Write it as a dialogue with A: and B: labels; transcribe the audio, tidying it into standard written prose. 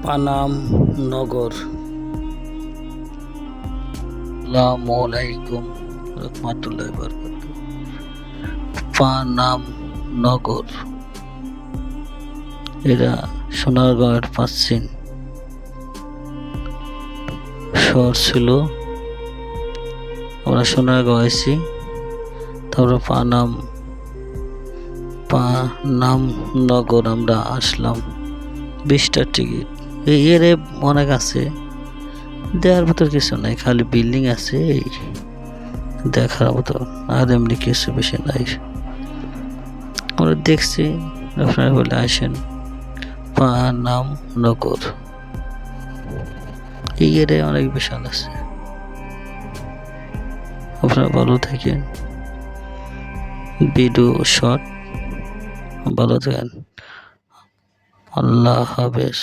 A: পানাম নগর। আসসালামু আলাইকুম রহমাতুল্লাহি ওয়া বারাকাতুহু। পানাম নগর এরা সোনারগাঁওয়ের প্রাচীন শহর ছিল। আমরা সোনারগাঁও আছি, তারপরে পানাম নগর আমরা আসলাম। 20টা টিকিট। এর অনেক আছে, দেওয়ার মতো কিছু নাই, খালি বিল্ডিং আছে এই দেখার মতো, আর এমনি কিছু বেশি নাই। আমরা দেখছি, আপনারা বলে আসেন পানাম নগর। এই এরিয়ায় অনেক বিশাল আছে। আপনারা ভালো থাকেন, ভিডিও শর্ট, ভালো থাকেন, আল্লাহ হাফেজ।